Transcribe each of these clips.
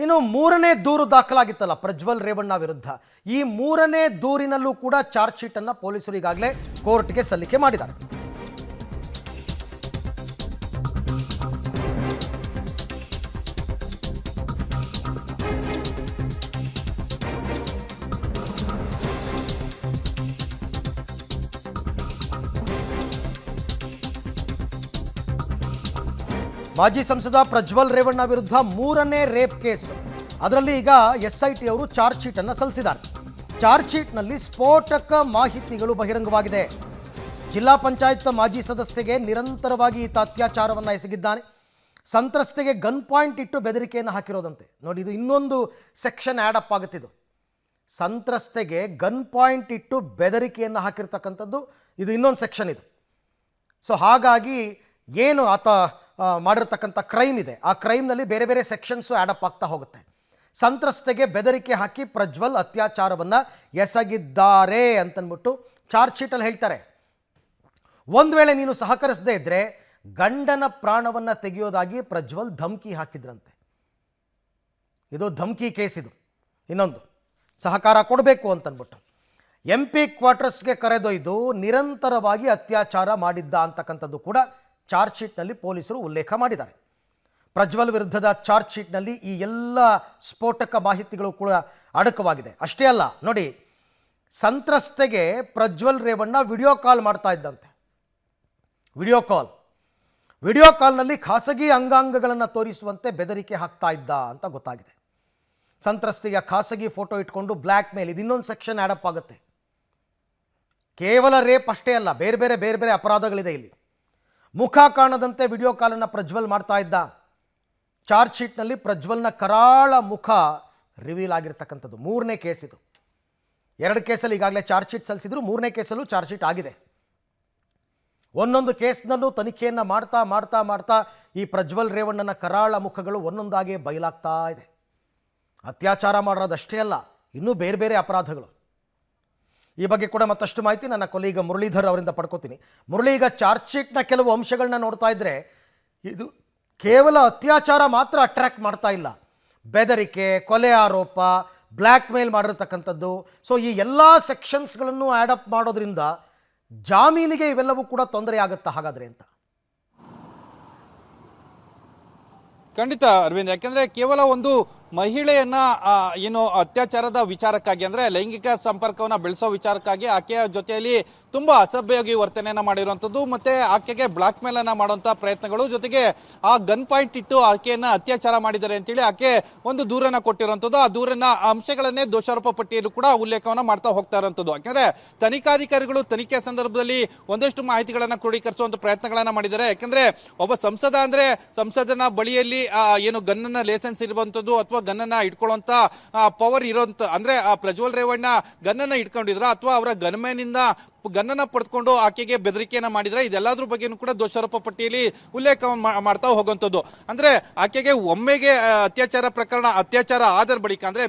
ಇನ್ನು ಮೂರನೇ ದೂರು ದಾಖಲಾಗಿತ್ತಲ್ಲ ಪ್ರಜ್ವಲ್ ರೇವಣ್ಣ ವಿರುದ್ಧ, ಈ ಮೂರನೇ ದೂರಿನಲ್ಲೂ ಕೂಡ ಚಾರ್ಜ್ ಶೀಟ್ ಅನ್ನು ಪೊಲೀಸರು ಈಗಾಗಲೇ ಕೋರ್ಟ್ಗೆ ಸಲ್ಲಿಕೆ ಮಾಡಿದ್ದಾರೆ. ಮಾಜಿ ಸಂಸದ ಪ್ರಜ್ವಲ್ ರೇವಣ್ಣ ವಿರುದ್ಧ ಮೂರನೇ ರೇಪ್ ಕೇಸ್, ಅದರಲ್ಲಿ ಈಗ SIT ಅವರು ಚಾರ್ಜ್ ಶೀಟ್ ಅನ್ನು ಸಲ್ಲಿಸಿದ್ದಾರೆ. ಚಾರ್ಜ್ ಶೀಟ್ನಲ್ಲಿ ಸ್ಫೋಟಕ ಮಾಹಿತಿಗಳು ಬಹಿರಂಗವಾಗಿದೆ. ಜಿಲ್ಲಾ ಪಂಚಾಯತ್ ಮಾಜಿ ಸದಸ್ಯಗೆ ನಿರಂತರವಾಗಿ ಈತ ಅತ್ಯಾಚಾರವನ್ನು ಎಸಗಿದ್ದಾನೆ. ಸಂತ್ರಸ್ತೆಗೆ ಗನ್ ಪಾಯಿಂಟ್ ಇಟ್ಟು ಬೆದರಿಕೆಯನ್ನು ಹಾಕಿರೋದಂತೆ. ನೋಡಿ, ಇದು ಇನ್ನೊಂದು ಸೆಕ್ಷನ್ ಆ್ಯಡ್ ಅಪ್ ಆಗುತ್ತಿದ್ದು. ಸಂತ್ರಸ್ತೆಗೆ ಗನ್ ಪಾಯಿಂಟ್ ಇಟ್ಟು ಬೆದರಿಕೆಯನ್ನು ಹಾಕಿರ್ತಕ್ಕಂಥದ್ದು ಇದು ಇನ್ನೊಂದು ಸೆಕ್ಷನ್ ಇದು. ಸೊ ಹಾಗಾಗಿ ಏನು ಆತ ಮಾಡಿರ್ತಕ್ಕಂಥ ಕ್ರೈಮ್ ಇದೆ, ಆ ಕ್ರೈಮ್ನಲ್ಲಿ ಬೇರೆ ಬೇರೆ ಸೆಕ್ಷನ್ಸು ಆ್ಯಡಪ್ ಆಗ್ತಾ ಹೋಗುತ್ತೆ. ಸಂತ್ರಸ್ತೆಗೆ ಬೆದರಿಕೆ ಹಾಕಿ ಪ್ರಜ್ವಲ್ ಅತ್ಯಾಚಾರವನ್ನು ಎಸಗಿದ್ದಾರೆ ಅಂತನ್ಬಿಟ್ಟು ಚಾರ್ಜ್ ಶೀಟಲ್ಲಿ ಹೇಳ್ತಾರೆ. ಒಂದು ವೇಳೆ ನೀನು ಸಹಕರಿಸದೇ ಇದ್ದರೆ ಗಂಡನ ಪ್ರಾಣವನ್ನು ತೆಗೆಯೋದಾಗಿ ಪ್ರಜ್ವಲ್ ಧಮಕಿ ಹಾಕಿದ್ರಂತೆ. ಇದು ಧಮಕಿ ಕೇಸ್. ಇದು ಇನ್ನೊಂದು ಸಹಕಾರ ಕೊಡಬೇಕು ಅಂತನ್ಬಿಟ್ಟು MP ಕ್ವಾರ್ಟರ್ಸ್ಗೆ ಕರೆದೊಯ್ದು ನಿರಂತರವಾಗಿ ಅತ್ಯಾಚಾರ ಮಾಡಿದ್ದ ಅಂತಕ್ಕಂಥದ್ದು ಕೂಡ ಚಾರ್ಜ್ ಶೀಟ್ನಲ್ಲಿ ಪೊಲೀಸರು ಉಲ್ಲೇಖ ಮಾಡಿದ್ದಾರೆ. ಪ್ರಜ್ವಲ್ ವಿರುದ್ಧದ ಚಾರ್ಜ್ ಶೀಟ್ನಲ್ಲಿ ಈ ಎಲ್ಲ ಸ್ಫೋಟಕ ಮಾಹಿತಿಗಳು ಕೂಡ ಅಡಕವಾಗಿದೆ. ಅಷ್ಟೇ ಅಲ್ಲ, ನೋಡಿ, ಸಂತ್ರಸ್ತೆಗೆ ಪ್ರಜ್ವಲ್ ರೇವಣ್ಣ ವಿಡಿಯೋ ಕಾಲ್ ಮಾಡ್ತಾ ಇದ್ದಂತೆ. ವಿಡಿಯೋ ಕಾಲ್ನಲ್ಲಿ ಖಾಸಗಿ ಅಂಗಾಂಗಗಳನ್ನು ತೋರಿಸುವಂತೆ ಬೆದರಿಕೆ ಹಾಕ್ತಾ ಇದ್ದ ಅಂತ ಗೊತ್ತಾಗಿದೆ. ಸಂತ್ರಸ್ತೆಯ ಖಾಸಗಿ ಫೋಟೋ ಇಟ್ಕೊಂಡು ಬ್ಲ್ಯಾಕ್ ಮೇಲ್, ಇದು ಇನ್ನೊಂದು ಸೆಕ್ಷನ್ ಆ್ಯಡಪ್ ಆಗುತ್ತೆ. ಕೇವಲ ರೇಪ್ ಅಷ್ಟೇ ಅಲ್ಲ, ಬೇರೆ ಬೇರೆ ಅಪರಾಧಗಳಿದೆ ಇಲ್ಲಿ. ಮುಖ ಕಾಣದಂತೆ ವಿಡಿಯೋ ಕಾಲನ್ನು ಪ್ರಜ್ವಲ್ ಮಾಡ್ತಾ ಇದ್ದ. ಚಾರ್ಜ್ ಶೀಟ್ನಲ್ಲಿ ಪ್ರಜ್ವಲ್ನ ಕರಾಳ ಮುಖ ರಿವೀಲ್ ಆಗಿರ್ತಕ್ಕಂಥದ್ದು. ಮೂರನೇ ಕೇಸ್ ಇದು. 2 ಕೇಸಲ್ಲಿ ಈಗಾಗಲೇ ಚಾರ್ಜ್ ಶೀಟ್ ಸಲ್ಲಿಸಿದ್ರು, ಮೂರನೇ ಕೇಸಲ್ಲೂ ಚಾರ್ಜ್ ಶೀಟ್ ಆಗಿದೆ. ಒಂದೊಂದು ಕೇಸ್ನಲ್ಲೂ ತನಿಖೆಯನ್ನು ಮಾಡ್ತಾ ಈ ಪ್ರಜ್ವಲ್ ರೇವಣ್ಣನ ಕರಾಳ ಮುಖಗಳು ಒಂದೊಂದಾಗಿ ಬಯಲಾಗ್ತಾ ಇದೆ. ಅತ್ಯಾಚಾರ ಮಾಡೋದಷ್ಟೇ ಅಲ್ಲ, ಇನ್ನೂ ಬೇರೆ ಬೇರೆ ಅಪರಾಧಗಳು. ಈ ಬಗ್ಗೆ ಕೂಡ ಮತ್ತಷ್ಟು ಮಾಹಿತಿ ನನ್ನ ಕೊಲೀಗ ಮುರಳೀಧರ್ ಅವರಿಂದ ಪಡ್ಕೋತೀನಿ. ಮುರಳಿ, ಈಗ ಚಾರ್ಜ್ ಶೀಟ್ನ ಕೆಲವು ಅಂಶಗಳನ್ನ ನೋಡ್ತಾ ಇದ್ರೆ ಇದು ಕೇವಲ ಅತ್ಯಾಚಾರ ಮಾತ್ರ ಅಟ್ರ್ಯಾಕ್ಟ್ ಮಾಡ್ತಾ ಇಲ್ಲ, ಬೆದರಿಕೆ, ಕೊಲೆ ಆರೋಪ, ಬ್ಲ್ಯಾಕ್ ಮೇಲ್ ಮಾಡಿರ್ತಕ್ಕಂಥದ್ದು. ಸೊ ಈ ಎಲ್ಲ ಸೆಕ್ಷನ್ಸ್ಗಳನ್ನು ಆ್ಯಡಪ್ ಮಾಡೋದ್ರಿಂದ ಜಾಮೀನಿಗೆ ಇವೆಲ್ಲವೂ ಕೂಡ ತೊಂದರೆ ಆಗುತ್ತಾ ಹಾಗಾದ್ರೆ ಅಂತ? ಖಂಡಿತ ಅರವಿಂದ್, ಯಾಕೆಂದ್ರೆ ಕೇವಲ ಒಂದು ಮಹಿಳೆಯನ್ನ ಏನು ಅತ್ಯಾಚಾರದ ವಿಚಾರಕ್ಕಾಗಿ ಅಂದ್ರೆ ಲೈಂಗಿಕ ಸಂಪರ್ಕವನ್ನ ಬೆಳೆಸೋ ವಿಚಾರಕ್ಕಾಗಿ ಆಕೆಯ ಜೊತೆಯಲ್ಲಿ ತುಂಬಾ ಅಸಭ್ಯವಾಗಿ ವರ್ತನೆಯನ್ನ ಮಾಡಿರುವಂತದ್ದು, ಮತ್ತೆ ಆಕೆಗೆ ಬ್ಲಾಕ್ ಮೇಲ್ ಅನ್ನ ಮಾಡುವಂತ ಪ್ರಯತ್ನಗಳು, ಜೊತೆಗೆ ಆ ಗನ್ ಪಾಯಿಂಟ್ ಇಟ್ಟು ಆಕೆಯನ್ನ ಅತ್ಯಾಚಾರ ಮಾಡಿದ್ದಾರೆ ಅಂತೇಳಿ ಆಕೆ ಒಂದು ದೂರನ್ನ ಕೊಟ್ಟಿರುವಂತದ್ದು. ಆ ದೂರನ್ನ ಅಂಶಗಳನ್ನೇ ದೋಷಾರೋಪ ಪಟ್ಟಿಯಲ್ಲೂ ಕೂಡ ಉಲ್ಲೇಖವನ್ನ ಮಾಡ್ತಾ ಹೋಗ್ತಾ ಇರುವಂತದ್ದು. ಯಾಕಂದ್ರೆ ತನಿಖಾಧಿಕಾರಿಗಳು ತನಿಖೆ ಸಂದರ್ಭದಲ್ಲಿ ಒಂದಷ್ಟು ಮಾಹಿತಿಗಳನ್ನ ಕ್ರೋಢೀಕರಿಸುವಂತ ಪ್ರಯತ್ನಗಳನ್ನ ಮಾಡಿದ್ದಾರೆ. ಯಾಕಂದ್ರೆ ಒಬ್ಬ ಸಂಸದ ಅಂದ್ರೆ ಸಂಸದನ ಬಳಿಯಲ್ಲಿ ಏನು ಗನ್ನ ಲೈಸೆನ್ಸ್ ಇರುವಂತದ್ದು ಅಥವಾ ಗನ್ನನ್ನ ಇಟ್ಕೊಳ್ಳುವಂತ ಪವರ್ ಇರೋಂತ, ಅಂದ್ರೆ ಆ ಪ್ರಜ್ವಲ್ ರೇವಣ್ಣ ಗನ್ನನ್ನ ಇಟ್ಕೊಂಡಿದ್ರ ಅಥವಾ ಅವರ ಗನ್ಮ್ಯಾನ್ ಇಂದ ಗನ್ನನ್ನ ಪಡೆದುಕೊಂಡು ಆಕೆಗೆ ಬೆದರಿಕೆಯನ್ನ ಮಾಡಿದ್ರೆ, ಇದೆಲ್ಲದ್ರ ಬಗ್ಗೆನೂ ಕೂಡ ದೋಷಾರೋಪ ಪಟ್ಟಿಯಲ್ಲಿ ಉಲ್ಲೇಖ ಮಾಡ್ತಾ ಹೋಗುವಂತದ್ದು. ಅಂದ್ರೆ ಆಕೆಗೆ ಒಮ್ಮೆಗೆ ಅತ್ಯಾಚಾರ ಆದ ಬಳಿಕ ಅಂದ್ರೆ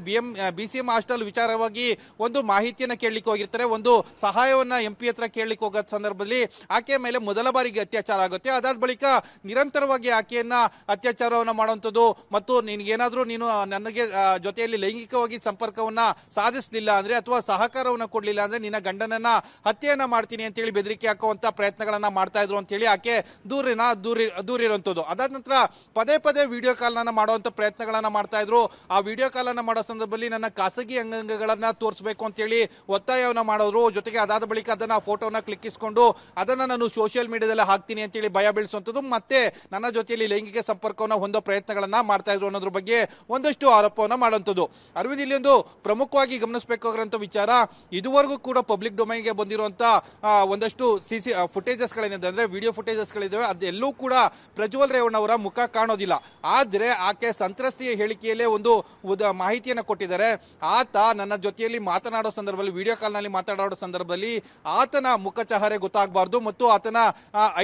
BCM ಹಾಸ್ಟೆಲ್ ವಿಚಾರವಾಗಿ ಒಂದು ಮಾಹಿತಿಯನ್ನ ಕೇಳಲಿಕ್ಕೆ ಹೋಗಿರ್ತಾರೆ, ಒಂದು ಸಹಾಯವನ್ನ MP ಹತ್ರ ಕೇಳಲಿಕ್ಕೆ ಹೋಗೋ ಸಂದರ್ಭದಲ್ಲಿ ಆಕೆಯ ಮೇಲೆ ಮೊದಲ ಬಾರಿಗೆ ಅತ್ಯಾಚಾರ ಆಗುತ್ತೆ. ಅದಾದ ಬಳಿಕ ನಿರಂತರವಾಗಿ ಆಕೆಯನ್ನ ಅತ್ಯಾಚಾರವನ್ನ ಮಾಡುವಂಥದ್ದು, ಮತ್ತು ನಿನಗೇನಾದ್ರೂ ನೀನು ನನಗೆ ಜೊತೆಯಲ್ಲಿ ಲೈಂಗಿಕವಾಗಿ ಸಂಪರ್ಕವನ್ನ ಸಾಧಿಸಲಿಲ್ಲ ಅಂದ್ರೆ ಅಥವಾ ಸಹಕಾರವನ್ನ ಕೊಡ್ಲಿಲ್ಲ ಅಂದ್ರೆ ನಿನ್ನ ಗಂಡನನ್ನ ಹತ್ಯೆಯನ್ನ ಮಾಡ್ತೀನಿ ಅಂತ ಹೇಳಿ ಬೆದರಿಕೆ ಹಾಕುವಂತ ಪ್ರಯತ್ನಗಳನ್ನ ಮಾಡ್ತಾ ಇದ್ರು ಅಂತ ಹೇಳಿ ಆಕೆ ದೂರಿರುವಂತದ್ದು. ಅದಾದ ನಂತರ ಪದೇ ವಿಡಿಯೋ ಕಾಲ್ ಮಾಡುವಂತ ಪ್ರಯತ್ನಗಳನ್ನ ಮಾಡ್ತಾ ಇದ್ರು. ಆ ವಿಡಿಯೋ ಕಾಲ್ ಅನ್ನ ಮಾಡೋ ಸಂದರ್ಭದಲ್ಲಿ ನನ್ನ ಖಾಸಗಿ ಅಂಗಾಂಗಗಳನ್ನ ತೋರಿಸಬೇಕು ಅಂತ ಹೇಳಿ ಒತ್ತಾಯವನ್ನ ಮಾಡೋರು. ಜೊತೆಗೆ ಅದಾದ ಬಳಿಕ ಅದನ್ನ ಫೋಟೋನ ಕ್ಲಿಕ್ಕಿಸಿಕೊಂಡು ಅದನ್ನ ನಾನು ಸೋಷಿಯಲ್ ಮೀಡಿಯಾದಲ್ಲಿ ಹಾಕ್ತೀನಿ ಅಂತ ಹೇಳಿ ಭಯ ಬೀಳಿಸುವಂತದ್ದು, ಮತ್ತೆ ನನ್ನ ಜೊತೆಯಲ್ಲಿ ಲೈಂಗಿಕ ಸಂಪರ್ಕವನ್ನ ಹೊಂದೋ ಪ್ರಯತ್ನಗಳನ್ನ ಮಾಡ್ತಾ ಇದ್ರು ಅನ್ನೋದ್ರ ಬಗ್ಗೆ ಒಂದಷ್ಟು ಆರೋಪವನ್ನ ಮಾಡುವಂತದ್ದು. ಅರವಿಂದ್, ಇಲ್ಲಿ ಒಂದು ಪ್ರಮುಖವಾಗಿ ಗಮನಿಸಬೇಕಾಗಿರುವಂತ ವಿಚಾರ, ಇದುವರೆಗೂ ಕೂಡ ಪಬ್ಲಿಕ್ ಡೊಮೈನ್ಗೆ ಬಂದಿರುವಂತ ಒಂದಷ್ಟು ಫುಟೇಜಸ್ ಗಳಿದೆ, ಅಂದ್ರೆ ವಿಡಿಯೋ ಫುಟೇಜಸ್ ಗಳಿದಾವೆ. ಅದೆಲ್ಲೂ ಕೂಡ ಪ್ರಜ್ವಲ್ ರೇವಣ್ಣ ಅವರ ಮುಖ ಕಾಣೋದಿಲ್ಲ. ಆದ್ರೆ ಆಕೆ ಸಂತ್ರಸ್ತೆಯ ಹೇಳಿಕೆಯಲ್ಲೇ ಒಂದು ಮಾಹಿತಿಯನ್ನ ಕೊಟ್ಟಿದ್ದಾರೆ. ಆತ ನನ್ನ ಜೊತೆಯಲ್ಲಿ ಮಾತನಾಡೋ ಸಂದರ್ಭದಲ್ಲಿ, ವಿಡಿಯೋ ಕಾಲ್ ನಲ್ಲಿ ಮಾತನಾಡೋ ಸಂದರ್ಭದಲ್ಲಿ ಆತನ ಮುಖ ಚಹರೆ ಗೊತ್ತಾಗಬಾರ್ದು ಮತ್ತು ಆತನ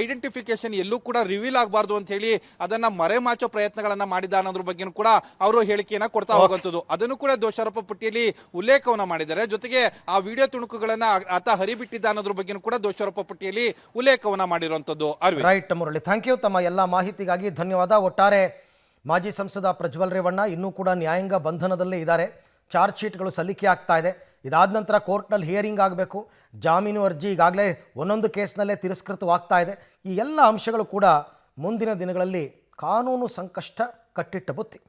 ಐಡೆಂಟಿಫಿಕೇಶನ್ ಎಲ್ಲೂ ಕೂಡ ರಿವೀಲ್ ಆಗಬಾರ್ದು ಅಂತ ಹೇಳಿ ಅದನ್ನ ಮರೆಮಾಚೋ ಪ್ರಯತ್ನಗಳನ್ನ ಮಾಡಿದ ಅನ್ನೋದ್ರ ಬಗ್ಗೆ ಕೂಡ ಅವರು ಹೇಳಿಕೆಯನ್ನ ಕೊಡ್ತಾ ಹೋಗುವಂತದ್ದು. ಅದನ್ನು ಕೂಡ ದೋಷಾರೋಪ ಪಟ್ಟಿಯಲ್ಲಿ ಉಲ್ಲೇಖವನ್ನ ಮಾಡಿದ್ದಾರೆ. ಜೊತೆಗೆ ಆ ವಿಡಿಯೋ ತುಣುಕುಗಳನ್ನ ಆತ ಹರಿಬಿಟ್ಟಿದ್ದ ಅನ್ನೋದ್ರ ಬಗ್ಗೆ ಕೂಡ ದೋಷಾರೋಪ ಪಟ್ಟಿಯಲ್ಲಿ ಉಲ್ಲೇಖವನ್ನ ಮಾಡಿರುವಂತದ್ದು. Right Murali, thank you. ತಮ್ಮ ಎಲ್ಲ ಮಾಹಿತಿಗಾಗಿ ಧನ್ಯವಾದ. ಒಟ್ಟಾರೆ ಮಾಜಿ ಸಂಸದ ಪ್ರಜ್ವಲ್ ರೇವಣ್ಣ ಇನ್ನೂ ಕೂಡ ನ್ಯಾಯಾಂಗ ಬಂಧನದಲ್ಲೇ ಇದ್ದಾರೆ. ಚಾರ್ಜ್ ಶೀಟ್ಗಳು ಸಲ್ಲಿಕೆ ಆಗ್ತಾ ಇದೆ. ಇದಾದ ನಂತರ ಕೋರ್ಟ್ನಲ್ಲಿ ಹಿಯರಿಂಗ್ ಆಗಬೇಕು. ಜಾಮೀನು ಅರ್ಜಿ ಈಗಾಗಲೇ ಒಂದೊಂದು ಕೇಸ್ನಲ್ಲೇ ತಿರಸ್ಕೃತವಾಗ್ತಾ ಇದೆ. ಈ ಎಲ್ಲ ಅಂಶಗಳು ಕೂಡ ಮುಂದಿನ ದಿನಗಳಲ್ಲಿ ಕಾನೂನು ಸಂಕಷ್ಟ ಕಟ್ಟಿಟ್ಟ ಬುತ್ತಿ.